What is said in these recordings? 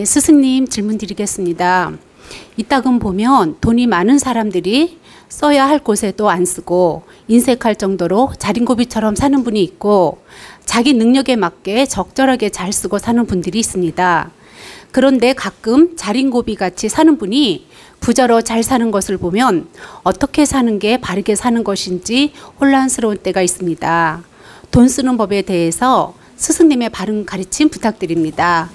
스승님 질문 드리겠습니다. 이따금 보면 돈이 많은 사람들이 써야 할 곳에도 안 쓰고 인색할 정도로 자린고비처럼 사는 분이 있고 자기 능력에 맞게 적절하게 잘 쓰고 사는 분들이 있습니다. 그런데 가끔 자린고비 같이 사는 분이 부자로 잘 사는 것을 보면 어떻게 사는 게 바르게 사는 것인지 혼란스러운 때가 있습니다. 돈 쓰는 법에 대해서 스승님의 바른 가르침 부탁드립니다.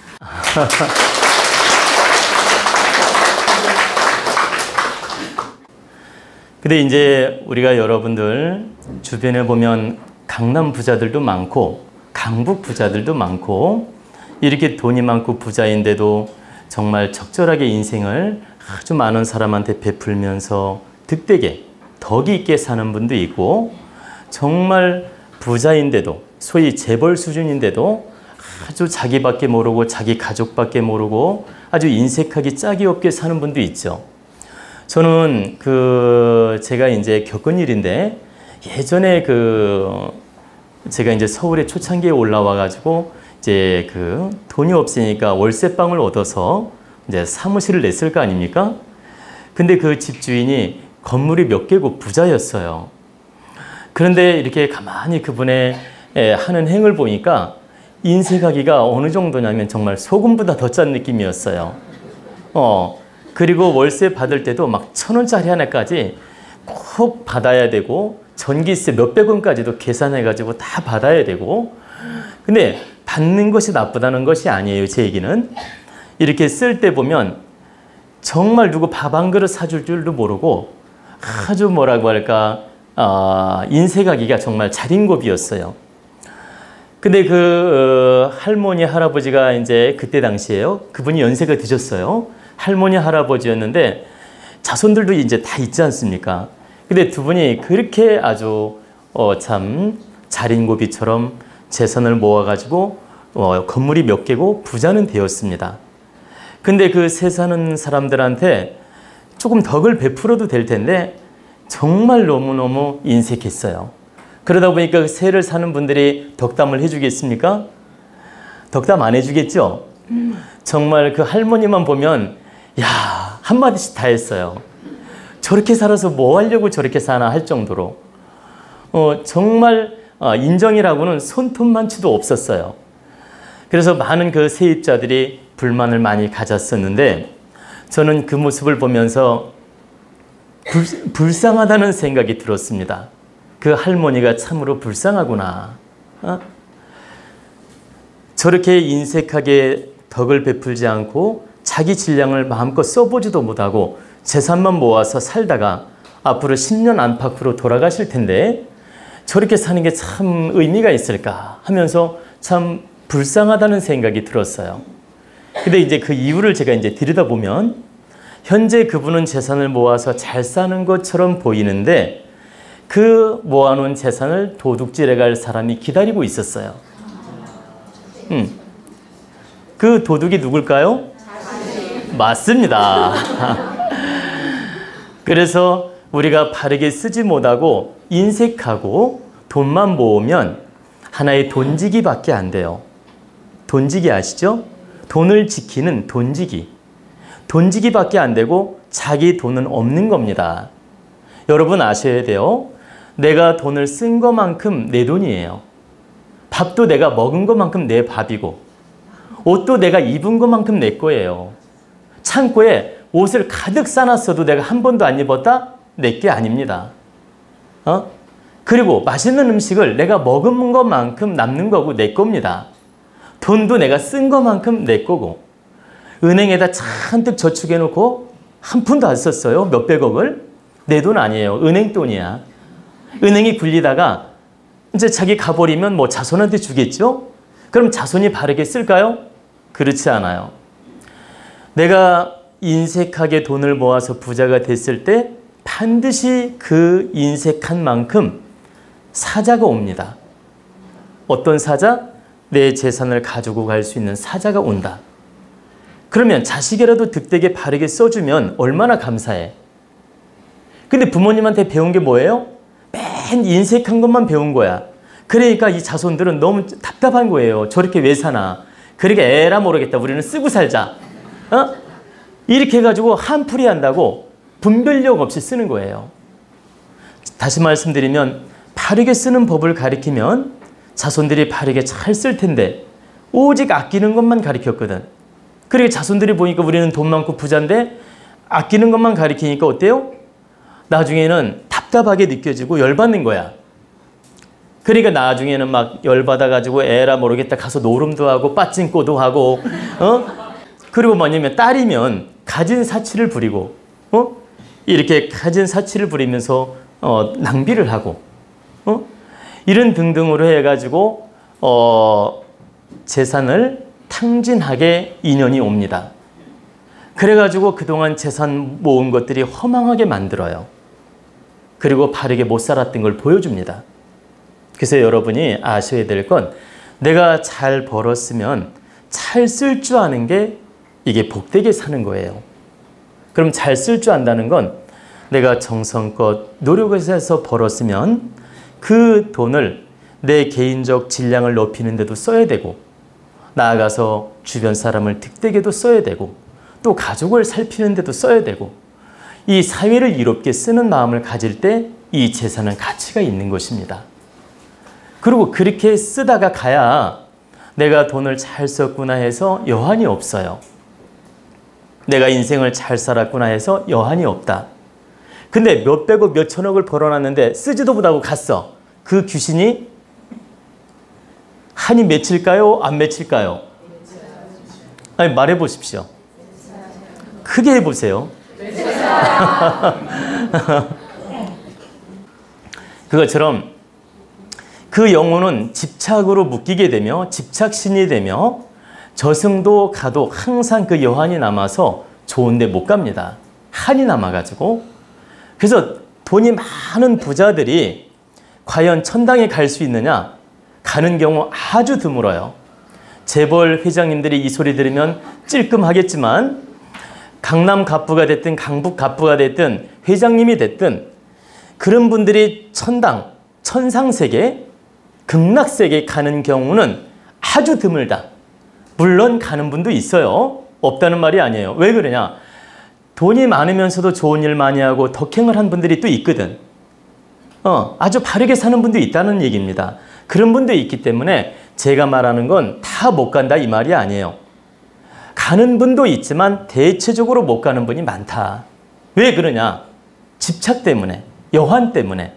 근데 이제 우리가 여러분들 주변에 보면 강남 부자들도 많고 강북 부자들도 많고 이렇게 돈이 많고 부자인데도 정말 적절하게 인생을 아주 많은 사람한테 베풀면서 득되게 덕이 있게 사는 분도 있고 정말 부자인데도 소위 재벌 수준인데도 아주 자기밖에 모르고 자기 가족밖에 모르고 아주 인색하게 짝이 없게 사는 분도 있죠. 저는 제가 이제 겪은 일인데 예전에 제가 이제 서울에 초창기에 올라와 가지고 이제 돈이 없으니까 월세방을 얻어서 이제 사무실을 냈을 거 아닙니까? 근데 그 집주인이 건물이 몇 개고 부자였어요. 그런데 이렇게 가만히 그분의 하는 행을 보니까 인색하기가 어느 정도냐면 정말 소금보다 더 짠 느낌이었어요. 그리고 월세 받을 때도 막 1,000원짜리 하나까지 꼭 받아야 되고 전기세 몇백 원까지도 계산해가지고 다 받아야 되고 근데 받는 것이 나쁘다는 것이 아니에요. 제 얘기는 이렇게 쓸 때 보면 정말 누구 밥 한 그릇 사줄 줄도 모르고 아주 뭐라고 할까 인색하기가 정말 자린고비였어요. 근데 할머니 할아버지가 이제 그때 당시에요. 그분이 연세가 드셨어요. 할머니 할아버지였는데 자손들도 이제 다 있지 않습니까? 근데 두 분이 그렇게 아주 참 자린고비처럼 재산을 모아가지고 건물이 몇 개고 부자는 되었습니다. 근데 그 세 사는 사람들한테 조금 덕을 베풀어도 될 텐데 정말 너무너무 인색했어요. 그러다 보니까 그 세를 사는 분들이 덕담을 해주겠습니까? 덕담 안 해주겠죠? 정말 그 할머니만 보면 야, 한마디씩 다 했어요. 저렇게 살아서 뭐 하려고 저렇게 사나 할 정도로 정말 인정이라고는 손톱만치도 없었어요. 그래서 많은 그 세입자들이 불만을 많이 가졌었는데 저는 그 모습을 보면서 불쌍하다는 생각이 들었습니다. 그 할머니가 참으로 불쌍하구나. 저렇게 인색하게 덕을 베풀지 않고 자기 질량을 마음껏 써보지도 못하고 재산만 모아서 살다가 앞으로 10년 안팎으로 돌아가실 텐데 저렇게 사는 게 참 의미가 있을까 하면서 참 불쌍하다는 생각이 들었어요. 근데 이제 그 이유를 제가 이제 들여다보면 현재 그분은 재산을 모아서 잘 사는 것처럼 보이는데 그 모아놓은 재산을 도둑질해 갈 사람이 기다리고 있었어요. 그 도둑이 누굴까요? 맞습니다. 그래서 우리가 바르게 쓰지 못하고 인색하고 돈만 모으면 하나의 돈지기밖에 안 돼요. 돈지기 아시죠? 돈을 지키는 돈지기. 돈지기밖에 안 되고 자기 돈은 없는 겁니다. 여러분 아셔야 돼요. 내가 돈을 쓴 것만큼 내 돈이에요. 밥도 내가 먹은 것만큼 내 밥이고 옷도 내가 입은 것만큼 내 거예요. 창고에 옷을 가득 싸놨어도 내가 한 번도 안 입었다? 내 게 아닙니다. 그리고 맛있는 음식을 내가 먹은 것만큼 남는 거고 내 겁니다. 돈도 내가 쓴 것만큼 내 거고 은행에다 잔뜩 저축해 놓고 한 푼도 안 썼어요. 몇백억을. 내 돈 아니에요. 은행 돈이야. 은행이 굴리다가 이제 자기 가버리면 뭐 자손한테 주겠죠? 그럼 자손이 바르게 쓸까요? 그렇지 않아요. 내가 인색하게 돈을 모아서 부자가 됐을 때 반드시 그 인색한 만큼 사자가 옵니다. 어떤 사자? 내 재산을 가지고 갈 수 있는 사자가 온다. 그러면 자식이라도 득되게 바르게 써주면 얼마나 감사해. 근데 부모님한테 배운 게 뭐예요? 맨 인색한 것만 배운 거야. 그러니까 이 자손들은 너무 답답한 거예요. 저렇게 왜 사나. 그러니까 에라 모르겠다. 우리는 쓰고 살자. 이렇게 해가지고 한풀이 한다고 분별력 없이 쓰는 거예요. 다시 말씀드리면 바르게 쓰는 법을 가리키면 자손들이 바르게 잘 쓸 텐데 오직 아끼는 것만 가리켰거든. 그리고 자손들이 보니까 우리는 돈 많고 부자인데 아끼는 것만 가리키니까 어때요? 나중에는 답답하게 느껴지고 열받는 거야. 그러니까 나중에는 막 열받아가지고 에라 모르겠다 가서 노름도 하고 빠찡꼬도 하고 그리고 뭐냐면 딸이면 가진 사치를 부리고 이렇게 가진 사치를 부리면서 낭비를 하고 이런 등등으로 해가지고 재산을 탕진하게 인연이 옵니다. 그래가지고 그동안 재산 모은 것들이 허망하게 만들어요. 그리고 바르게 못 살았던 걸 보여줍니다. 그래서 여러분이 아셔야 될 건 내가 잘 벌었으면 잘 쓸 줄 아는 게 이게 복되게 사는 거예요. 그럼 잘 쓸 줄 안다는 건 내가 정성껏 노력해서 벌었으면 그 돈을 내 개인적 질량을 높이는 데도 써야 되고 나아가서 주변 사람을 득되게도 써야 되고 또 가족을 살피는 데도 써야 되고 이 사회를 이롭게 쓰는 마음을 가질 때 이 재산은 가치가 있는 것입니다. 그리고 그렇게 쓰다가 가야 내가 돈을 잘 썼구나 해서 여한이 없어요. 내가 인생을 잘 살았구나 해서 여한이 없다. 근데 몇백억 몇천억을 벌어놨는데 쓰지도 못하고 갔어. 그 귀신이 한이 맺힐까요? 안 맺힐까요? 아니 말해 보십시오. 크게 해보세요. 그것처럼 그 영혼은 집착으로 묶이게 되며 집착신이 되며 저승도 가도 항상 그 여한이 남아서 좋은 데 못 갑니다. 한이 남아가지고. 그래서 돈이 많은 부자들이 과연 천당에 갈 수 있느냐? 가는 경우 아주 드물어요. 재벌 회장님들이 이 소리 들으면 찔끔하겠지만 강남 갑부가 됐든 강북 갑부가 됐든 회장님이 됐든 그런 분들이 천당, 천상세계, 극락세계 가는 경우는 아주 드물다. 물론 가는 분도 있어요. 없다는 말이 아니에요. 왜 그러냐? 돈이 많으면서도 좋은 일 많이 하고 덕행을 한 분들이 또 있거든. 아주 바르게 사는 분도 있다는 얘기입니다. 그런 분도 있기 때문에 제가 말하는 건 다 못 간다 이 말이 아니에요. 가는 분도 있지만 대체적으로 못 가는 분이 많다. 왜 그러냐? 집착 때문에, 여한 때문에.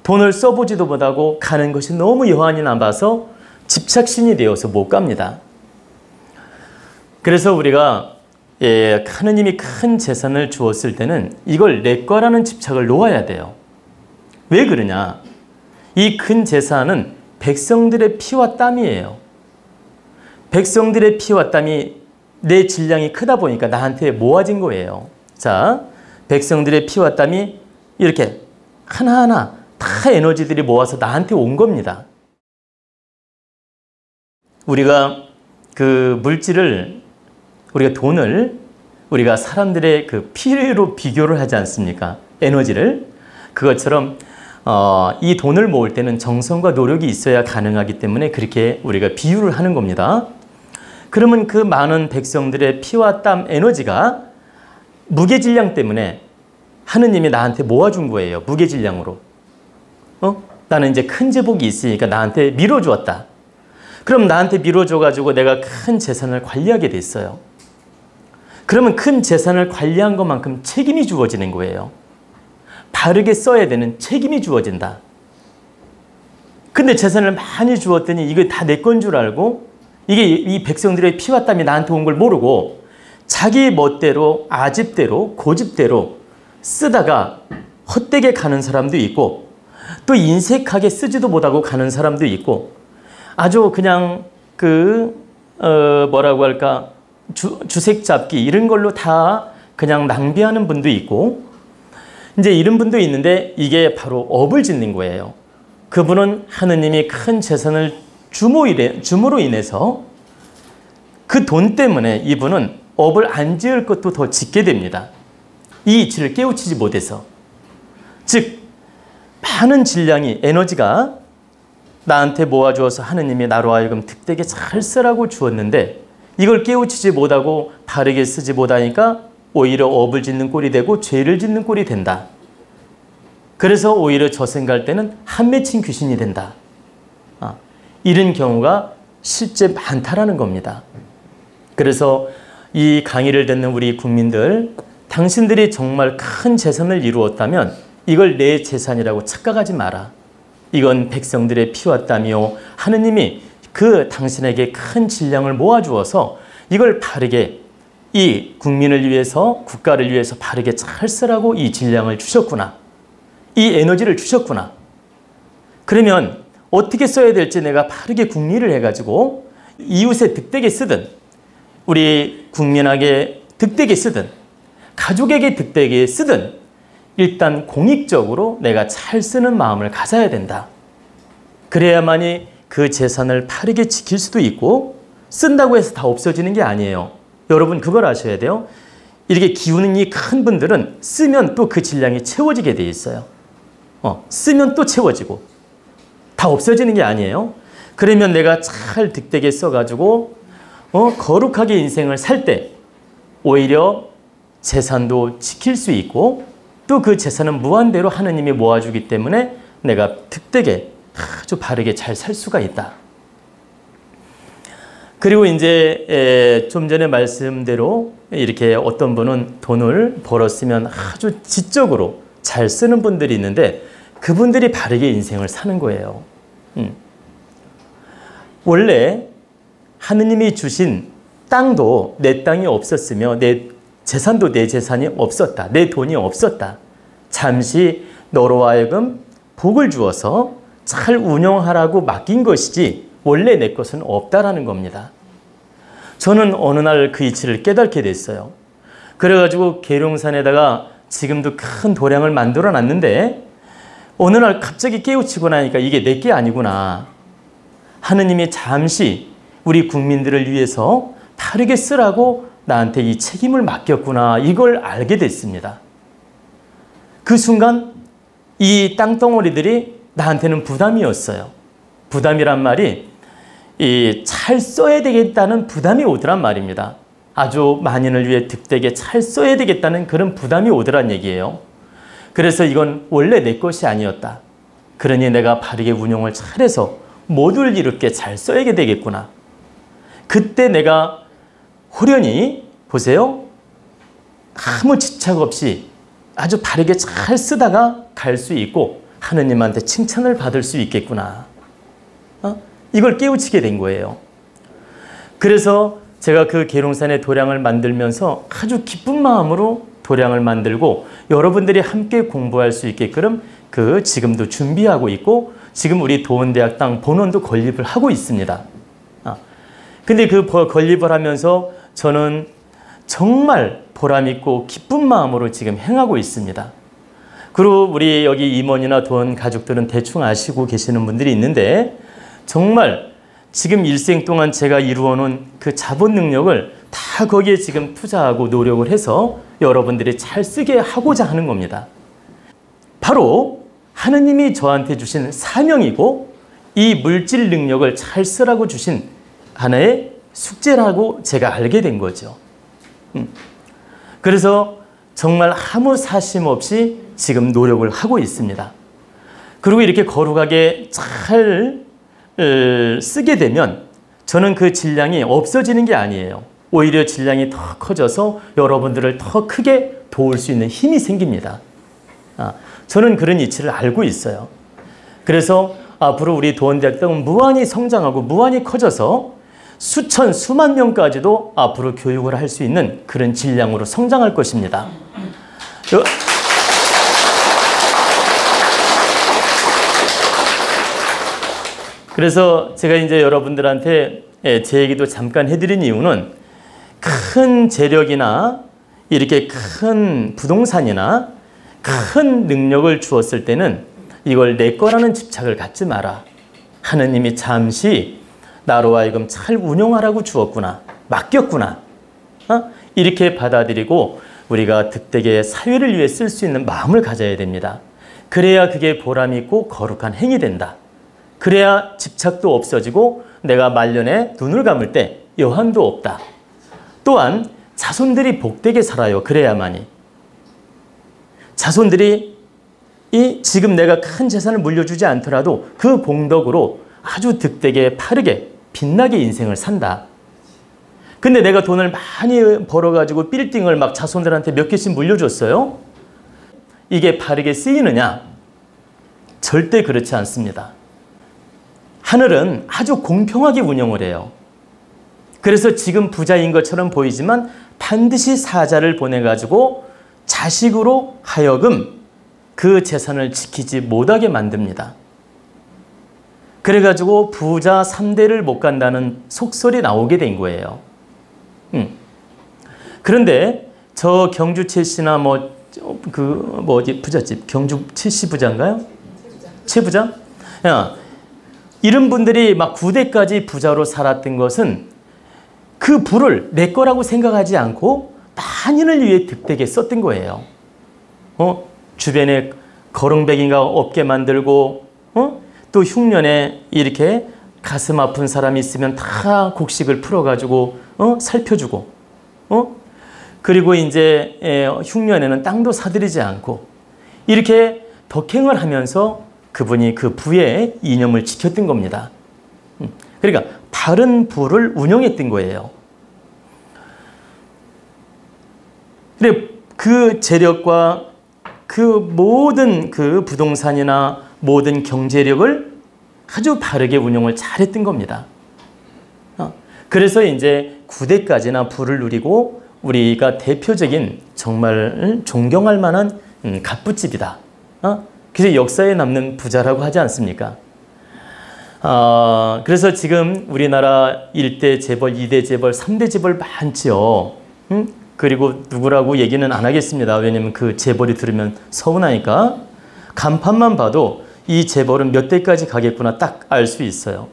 돈을 써보지도 못하고 가는 것이 너무 여한이 남아서 집착신이 되어서 못 갑니다. 그래서 우리가 하느님이 큰 재산을 주었을 때는 이걸 내 거라는 집착을 놓아야 돼요. 왜 그러냐? 이 큰 재산은 백성들의 피와 땀이에요. 백성들의 피와 땀이 내 질량이 크다 보니까 나한테 모아진 거예요. 자, 백성들의 피와 땀이 이렇게 하나하나 다 에너지들이 모아서 나한테 온 겁니다. 우리가 그 물질을, 우리가 돈을 우리가 사람들의 그 피로 비교를 하지 않습니까? 에너지를. 그것처럼 이 돈을 모을 때는 정성과 노력이 있어야 가능하기 때문에 그렇게 우리가 비유를 하는 겁니다. 그러면 그 많은 백성들의 피와 땀 에너지가 무게질량 때문에 하느님이 나한테 모아준 거예요. 무게질량으로. 나는 이제 큰 제복이 있으니까 나한테 밀어주었다. 그럼 나한테 밀어줘가지고 내가 큰 재산을 관리하게 됐어요. 그러면 큰 재산을 관리한 것만큼 책임이 주어지는 거예요. 바르게 써야 되는 책임이 주어진다. 근데 재산을 많이 주었더니 이게 다 내 건 줄 알고 이게 이 백성들의 피와 땀이 나한테 온 걸 모르고 자기 멋대로 아집대로 고집대로 쓰다가 헛되게 가는 사람도 있고 또 인색하게 쓰지도 못하고 가는 사람도 있고 아주 그냥 뭐라고 할까 주색 잡기 이런 걸로 다 그냥 낭비하는 분도 있고 이제 이런 분도 있는데 이게 바로 업을 짓는 거예요. 그분은 하느님이 큰 재산을 줌으로 인해서 그 돈 때문에 이분은 업을 안 지을 것도 더 짓게 됩니다. 이 이치를 깨우치지 못해서. 즉 많은 질량이 에너지가 나한테 모아주어서 하느님이 나로 하여금 득되게 잘 쓰라고 주었는데 이걸 깨우치지 못하고 바르게 쓰지 못하니까 오히려 업을 짓는 꼴이 되고 죄를 짓는 꼴이 된다. 그래서 오히려 저승갈 때는 한 맺힌 귀신이 된다. 이런 경우가 실제 많다라는 겁니다. 그래서 이 강의를 듣는 우리 국민들, 당신들이 정말 큰 재산을 이루었다면 이걸 내 재산이라고 착각하지 마라. 이건 백성들의 피와 땀이요, 하느님이 그 당신에게 큰 질량을 모아주어서 이걸 바르게 이 국민을 위해서, 국가를 위해서 바르게 잘 쓰라고 이 질량을 주셨구나. 이 에너지를 주셨구나. 그러면 어떻게 써야 될지 내가 바르게 궁리를 해가지고 이웃에 득되게 쓰든, 우리 국민에게 득되게 쓰든, 가족에게 득되게 쓰든 일단 공익적으로 내가 잘 쓰는 마음을 가져야 된다. 그래야만이 그 재산을 바르게 지킬 수도 있고, 쓴다고 해서 다 없어지는 게 아니에요. 여러분 그걸 아셔야 돼요. 이렇게 기운이 큰 분들은 쓰면 또 그 질량이 채워지게 돼 있어요. 쓰면 또 채워지고 다 없어지는 게 아니에요. 그러면 내가 잘 득되게 써가지고 거룩하게 인생을 살 때 오히려 재산도 지킬 수 있고, 또 그 재산은 무한대로 하느님이 모아주기 때문에 내가 득되게 아주 바르게 잘 살 수가 있다. 그리고 이제 좀 전에 말씀대로 이렇게 어떤 분은 돈을 벌었으면 아주 지적으로 잘 쓰는 분들이 있는데 그분들이 바르게 인생을 사는 거예요. 원래 하느님이 주신 땅도 내 땅이 없었으며 내 재산도 내 재산이 없었다. 내 돈이 없었다. 잠시 너로 하여금 복을 주어서 잘 운영하라고 맡긴 것이지 원래 내 것은 없다라는 겁니다. 저는 어느 날 그 이치를 깨닫게 됐어요. 그래가지고 계룡산에다가 지금도 큰 도량을 만들어 놨는데 어느 날 갑자기 깨우치고 나니까 이게 내 게 아니구나. 하느님이 잠시 우리 국민들을 위해서 바르게 쓰라고 나한테 이 책임을 맡겼구나. 이걸 알게 됐습니다. 그 순간 이 땅덩어리들이 나한테는 부담이었어요. 부담이란 말이 잘 써야 되겠다는 부담이 오더란 말입니다. 아주 만인을 위해 득되게 잘 써야 되겠다는 그런 부담이 오더란 얘기예요. 그래서 이건 원래 내 것이 아니었다. 그러니 내가 바르게 운용을 잘해서 모두를 이롭게 잘 써야 되겠구나. 그때 내가 후련히 보세요. 아무 집착 없이 아주 바르게 잘 쓰다가 갈 수 있고 하느님한테 칭찬을 받을 수 있겠구나. 이걸 깨우치게 된 거예요. 그래서 제가 그 계룡산의 도량을 만들면서 아주 기쁜 마음으로 도량을 만들고 여러분들이 함께 공부할 수 있게끔 지금도 준비하고 있고 지금 우리 도원대학 땅 본원도 건립을 하고 있습니다. 근데 그 건립을 하면서 저는 정말 보람있고 기쁜 마음으로 지금 행하고 있습니다. 그리고 우리 여기 임원이나 도원 가족들은 대충 아시고 계시는 분들이 있는데 정말 지금 일생 동안 제가 이루어놓은 그 자본 능력을 다 거기에 지금 투자하고 노력을 해서 여러분들이 잘 쓰게 하고자 하는 겁니다. 바로 하느님이 저한테 주신 사명이고 이 물질 능력을 잘 쓰라고 주신 하나의 숙제라고 제가 알게 된 거죠. 그래서 정말 아무 사심 없이 지금 노력을 하고 있습니다. 그리고 이렇게 거룩하게 잘 쓰게 되면 저는 그 질량이 없어지는 게 아니에요. 오히려 질량이 더 커져서 여러분들을 더 크게 도울 수 있는 힘이 생깁니다. 저는 그런 이치를 알고 있어요. 그래서 앞으로 우리 도원대학은 무한히 성장하고 무한히 커져서 수천, 수만 명까지도 앞으로 교육을 할 수 있는 그런 질량으로 성장할 것입니다. 그래서 제가 이제 여러분들한테 제 얘기도 잠깐 해드린 이유는 큰 재력이나 이렇게 큰 부동산이나 큰 능력을 주었을 때는 이걸 내 거라는 집착을 갖지 마라. 하느님이 잠시 나로 하여금 잘 운용하라고 주었구나. 맡겼구나. 이렇게 받아들이고 우리가 득되게 사회를 위해 쓸 수 있는 마음을 가져야 됩니다. 그래야 그게 보람 있고 거룩한 행위 된다. 그래야 집착도 없어지고 내가 말년에 눈을 감을 때 여한도 없다. 또한 자손들이 복되게 살아요. 그래야만이. 자손들이 지금 내가 큰 재산을 물려주지 않더라도 그 공덕으로 아주 득되게 빠르게 빛나게 인생을 산다. 근데 내가 돈을 많이 벌어가지고 빌딩을 막 자손들한테 몇 개씩 물려줬어요. 이게 바르게 쓰이느냐? 절대 그렇지 않습니다. 하늘은 아주 공평하게 운영을 해요. 그래서 지금 부자인 것처럼 보이지만 반드시 사자를 보내가지고 자식으로 하여금 그 재산을 지키지 못하게 만듭니다. 그래가지고 부자 3대를 못 간다는 속설이 나오게 된 거예요. 그런데 저 경주 최씨나 부잣집 경주 최씨 부자인가요? 최부자? 이런 분들이 막 9대까지 부자로 살았던 것은 그 부를 내 거라고 생각하지 않고 만인을 위해 득되게 썼던 거예요. 주변에 거렁뱅이가 없게 만들고, 또 흉년에 이렇게 가슴 아픈 사람이 있으면 다 곡식을 풀어가지고, 살펴주고, 그리고 이제 흉년에는 땅도 사들이지 않고, 이렇게 덕행을 하면서 그분이 그 부의 이념을 지켰던 겁니다. 그러니까 바른 부를 운영했던 거예요. 근데 그 재력과 그 모든 그 부동산이나 모든 경제력을 아주 바르게 운영을 잘했던 겁니다. 그래서 이제 9대까지나 부를 누리고 우리가 대표적인 정말 존경할 만한 갑부집이다. 그래서 역사에 남는 부자라고 하지 않습니까? 그래서 지금 우리나라 1대 재벌, 2대 재벌, 3대 재벌 많지요. 그리고 누구라고 얘기는 안 하겠습니다. 왜냐면 그 재벌이 들으면 서운하니까. 간판만 봐도 이 재벌은 몇 대까지 가겠구나 딱 알 수 있어요.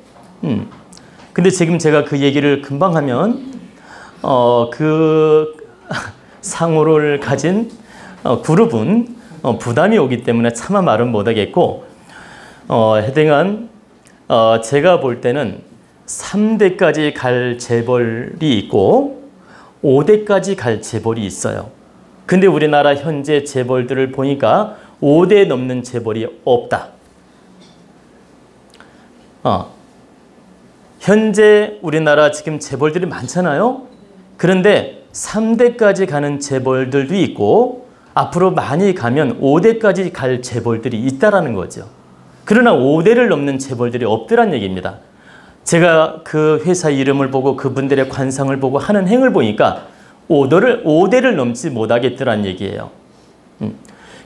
근데 지금 제가 그 얘기를 금방 하면 그 상호를 가진 그룹은 부담이 오기 때문에 차마 말은 못하겠고, 해당한 제가 볼 때는 3대까지 갈 재벌이 있고 5대까지 갈 재벌이 있어요. 근데 우리나라 현재 재벌들을 보니까 5대 넘는 재벌이 없다. 현재 우리나라 지금 재벌들이 많잖아요. 그런데 3대까지 가는 재벌들도 있고 앞으로 많이 가면 5대까지 갈 재벌들이 있다라는 거죠. 그러나 5대를 넘는 재벌들이 없더란 얘기입니다. 제가 그 회사 이름을 보고 그분들의 관상을 보고 하는 행을 보니까 5대를 넘지 못하겠더란 얘기예요.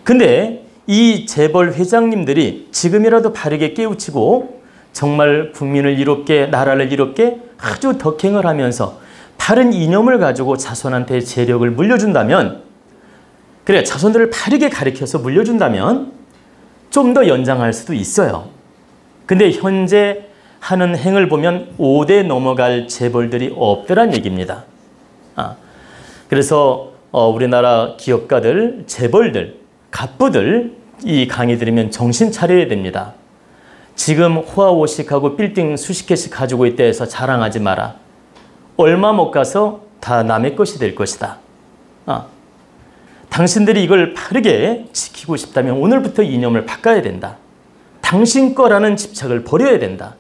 근데 이 재벌 회장님들이 지금이라도 바르게 깨우치고 정말 국민을 이롭게 나라를 이롭게 아주 덕행을 하면서 바른 이념을 가지고 자손한테 재력을 물려준다면, 그래 자손들을 바르게 가르쳐서 물려준다면 좀 더 연장할 수도 있어요. 근데 현재 하는 행을 보면 5대 넘어갈 재벌들이 없더란 얘기입니다. 그래서 우리나라 기업가들, 재벌들, 갑부들 이 강의 들으면 정신 차려야 됩니다. 지금 호화오식하고 빌딩 수십 개씩 가지고 있다 해서 자랑하지 마라. 얼마 못 가서 다 남의 것이 될 것이다. 당신들이 이걸 바르게 지키고 싶다면 오늘부터 이념을 바꿔야 된다. 당신 거라는 집착을 버려야 된다.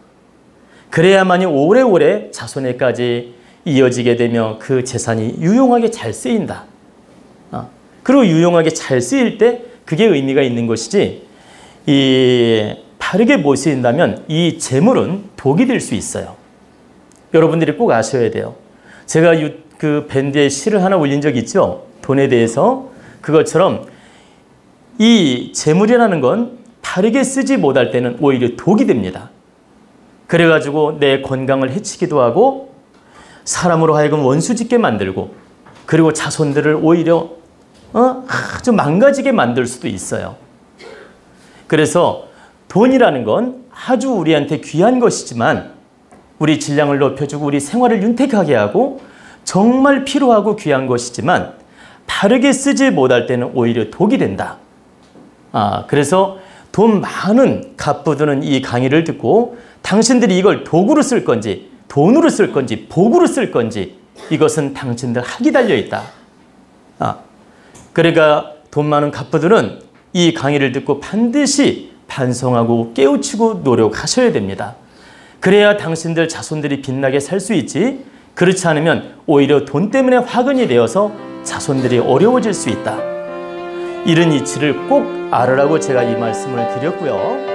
그래야만이 오래오래 자손에까지 이어지게 되며 그 재산이 유용하게 잘 쓰인다. 그리고 유용하게 잘 쓰일 때 그게 의미가 있는 것이지, 이 바르게 못 쓰인다면 이 재물은 독이 될 수 있어요. 여러분들이 꼭 아셔야 돼요. 제가 그 밴드에 시를 하나 올린 적 있죠? 돈에 대해서. 그것처럼 이 재물이라는 건 바르게 쓰지 못할 때는 오히려 독이 됩니다. 그래가지고 내 건강을 해치기도 하고 사람으로 하여금 원수짓게 만들고, 그리고 자손들을 오히려 아주 망가지게 만들 수도 있어요. 그래서 돈이라는 건 아주 우리한테 귀한 것이지만 우리 질량을 높여주고 우리 생활을 윤택하게 하고 정말 필요하고 귀한 것이지만 바르게 쓰지 못할 때는 오히려 독이 된다. 그래서 돈 많은 갑부들은 이 강의를 듣고 당신들이 이걸 도구로 쓸 건지 돈으로 쓸 건지 복으로 쓸 건지 이것은 당신들 학이 달려 있다. 그러니까 돈 많은 갑부들은 이 강의를 듣고 반드시 반성하고 깨우치고 노력하셔야 됩니다. 그래야 당신들 자손들이 빛나게 살 수 있지, 그렇지 않으면 오히려 돈 때문에 화근이 되어서 자손들이 어려워질 수 있다. 이런 이치를 꼭 알으라고 제가 이 말씀을 드렸고요.